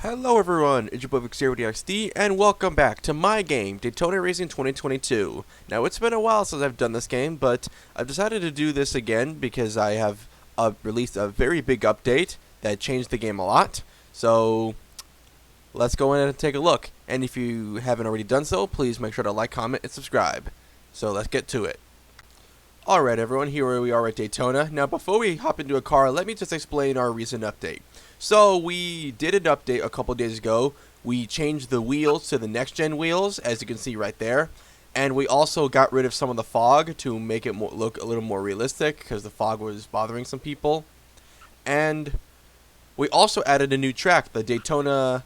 Hello everyone, it's your boy Vixxterity and welcome back to my game, Daytona Racing 2022. Now it's been a while since I've done this game, but I've decided to do this again because I have released a very big update that changed the game a lot. So let's go in and take a look. And if you haven't already done so, please make sure to like, comment, and subscribe. So let's get to it. Alright everyone, here we are at Daytona. Now before we hop into a car, let me just explain our recent update. So we did an update a couple days ago. We changed the wheels to the next gen wheels, as you can see right there. And we also got rid of some of the fog to make it look a little more realistic, because the fog was bothering some people. And we also added a new track, the Daytona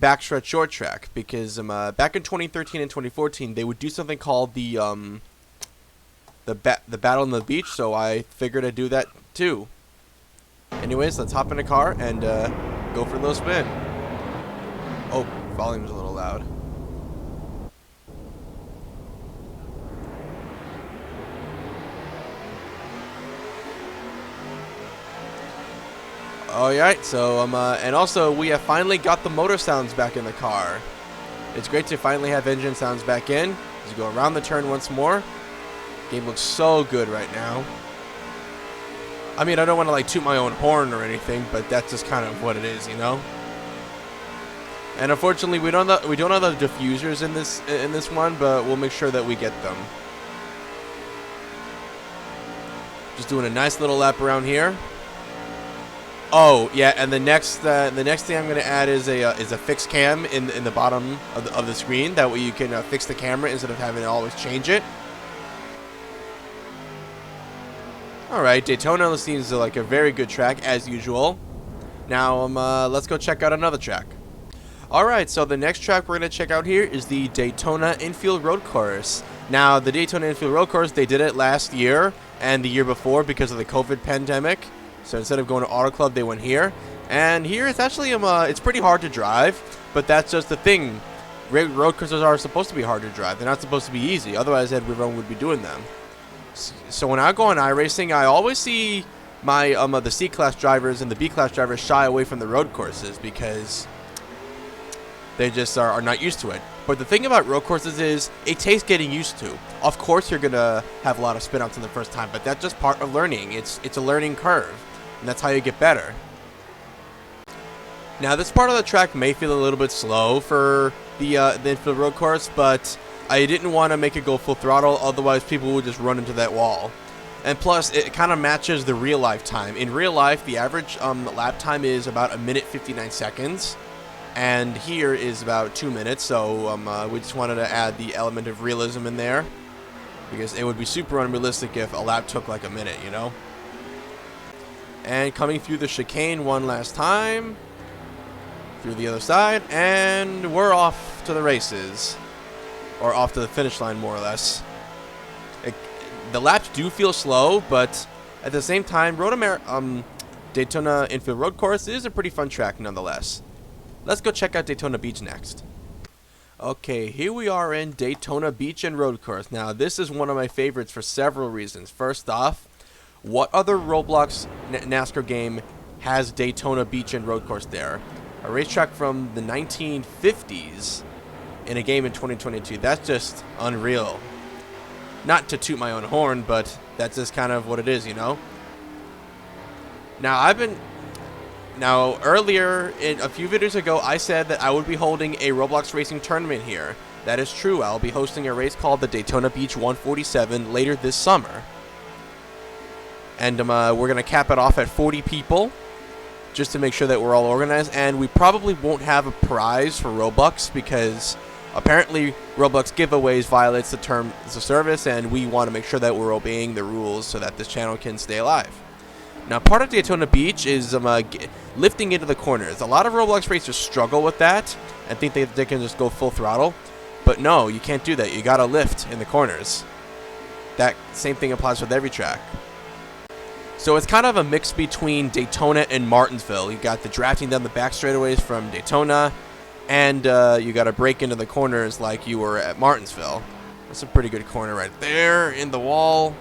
Backstretch short track, because back in 2013 and 2014 they would do something called the battle on the beach, so I figured I'd do that too. Anyways, let's hop in a car and go for a little spin. Oh, volume's a little loud. Alright, so and also we have finally got the motor sounds back in the car. It's great to finally have engine sounds back in. As you go around the turn once more. Game looks so good right now. I mean, I don't want to like toot my own horn or anything, but that's just kind of what it is, you know. And unfortunately, we don't have the diffusers in this one, but we'll make sure that we get them. Just doing a nice little lap around here. Oh yeah, and the next thing I'm gonna add is a fixed cam in the bottom of the screen. That way you can fix the camera instead of having to always change it. Alright, Daytona seems like a very good track, as usual. Now, let's go check out another track. Alright, so the next track we're going to check out here is the Daytona Infield Road Course. Now, the Daytona Infield Road Course, they did it last year and the year before because of the COVID pandemic. So instead of going to Auto Club, they went here. And here, it's actually, it's pretty hard to drive, but that's just the thing. Road courses are supposed to be hard to drive. They're not supposed to be easy, otherwise everyone would be doing them. So when I go on iRacing, I always see my the C-class drivers and the B-class drivers shy away from the road courses because they just are not used to it. But the thing about road courses is it takes getting used to. Of course, you're gonna have a lot of spin-outs in the first time, but that's just part of learning. It's a learning curve, and that's how you get better. Now, this part of the track may feel a little bit slow for the infield road course, but I didn't want to make it go full throttle, otherwise people would just run into that wall. And plus, it kind of matches the real life time. In real life, the average lap time is about 1:59 seconds, and here is about 2 minutes, so we just wanted to add the element of realism in there, because it would be super unrealistic if a lap took like a minute, you know? And coming through the chicane one last time, through the other side, and we're off to the races. Or off to the finish line, more or less. The laps do feel slow, but at the same time, Daytona Infield Road Course is a pretty fun track nonetheless. Let's go check out Daytona Beach next. Okay, here we are in Daytona Beach and Road Course. Now, this is one of my favorites for several reasons. First off, what other Roblox NASCAR game has Daytona Beach and Road Course there? A racetrack from the 1950s. In a game in 2022. That's just unreal. Not to toot my own horn, but that's just kind of what it is, you know? Now, earlier, a few videos ago, I said that I would be holding a Roblox racing tournament here. That is true. I'll be hosting a race called the Daytona Beach 147 later this summer. And we're going to cap it off at 40 people, just to make sure that we're all organized. And we probably won't have a prize for Robux, because apparently, Roblox giveaways violates the terms of service, and we want to make sure that we're obeying the rules so that this channel can stay alive. Now, part of Daytona Beach is lifting into the corners. A lot of Roblox racers struggle with that and think they can just go full throttle. But no, you can't do that. You gotta lift in the corners. That same thing applies with every track. So it's kind of a mix between Daytona and Martinsville. You got the drafting down the back straightaways from Daytona, and you got to break into the corners like you were at Martinsville. That's a pretty good corner right there in the wall.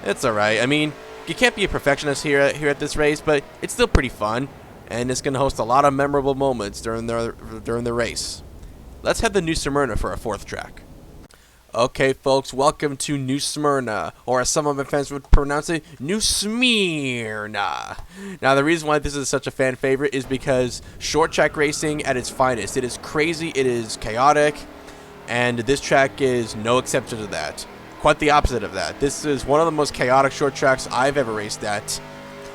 It's alright. I mean, you can't be a perfectionist here at this race, but it's still pretty fun. and it's going to host a lot of memorable moments during the race. Let's head to New Smyrna for our 4th track. Okay, folks, welcome to New Smyrna, or as some of my fans would pronounce it, New Smyrna. Now, the reason why this is such a fan favorite is because short track racing at its finest. It is crazy, it is chaotic, and this track is no exception to that. Quite the opposite of that. This is one of the most chaotic short tracks I've ever raced at.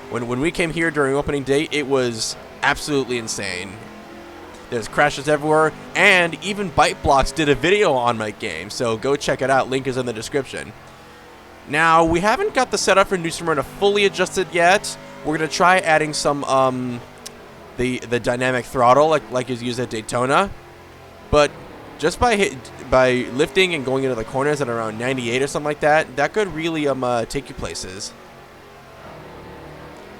When we came here during opening day, it was absolutely insane. There's crashes everywhere, and even Byte Blocks did a video on my game, so go check it out. Link is in the description. Now, we haven't got the setup for New Smyrna fully adjusted yet. We're going to try adding some, the dynamic throttle like is used at Daytona. But just by lifting and going into the corners at around 98 or something like that, that could really take you places.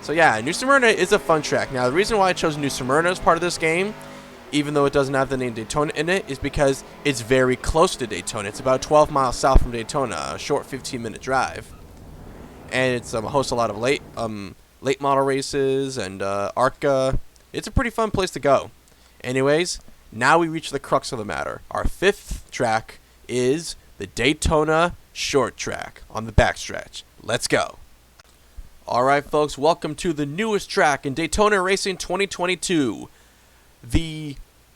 So yeah, New Smyrna is a fun track. Now, the reason why I chose New Smyrna as part of this game, even though it doesn't have the name Daytona in it, is because it's very close to Daytona. It's about 12 miles south from Daytona, a short 15-minute drive. And it's hosts a lot of late model races and ARCA. It's a pretty fun place to go. Anyways, now we reach the crux of the matter. Our 5th track is the Daytona short track on the backstretch. Let's go. Alright, folks, welcome to the newest track in Daytona Racing 2022. The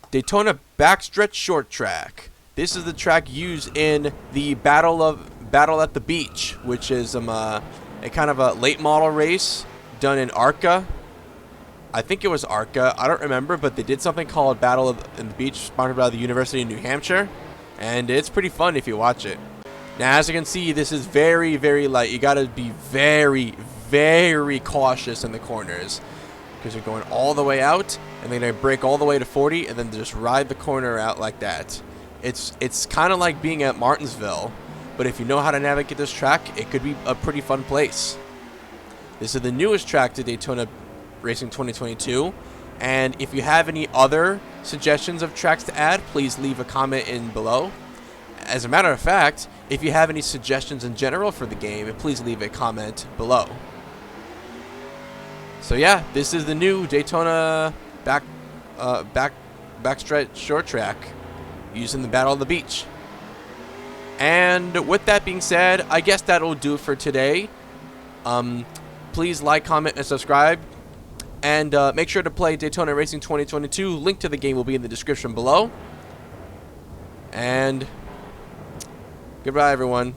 Daytona Backstretch short track. This is the track used in the Battle at the Beach, which is a kind of a late model race done in ARCA. I think it was ARCA. I don't remember, but they did something called Battle at the Beach, sponsored by the University of New Hampshire, and it's pretty fun if you watch it. Now, as you can see, this is very, very light. You gotta be very, very cautious in the corners, because you're going all the way out, and then they brake all the way to 40, and then just ride the corner out like that. It's kind of like being at Martinsville, but if you know how to navigate this track, it could be a pretty fun place. This is the newest track to Daytona Racing 2022, and if you have any other suggestions of tracks to add, please leave a comment in below. As a matter of fact, if you have any suggestions in general for the game, please leave a comment below. So yeah, this is the new Daytona Backstretch short track using the Battle of the Beach. And with that being said, I guess that'll do it for today. Please like, comment, and subscribe. And make sure to play Daytona Racing 2022. Link to the game will be in the description below. And goodbye, everyone.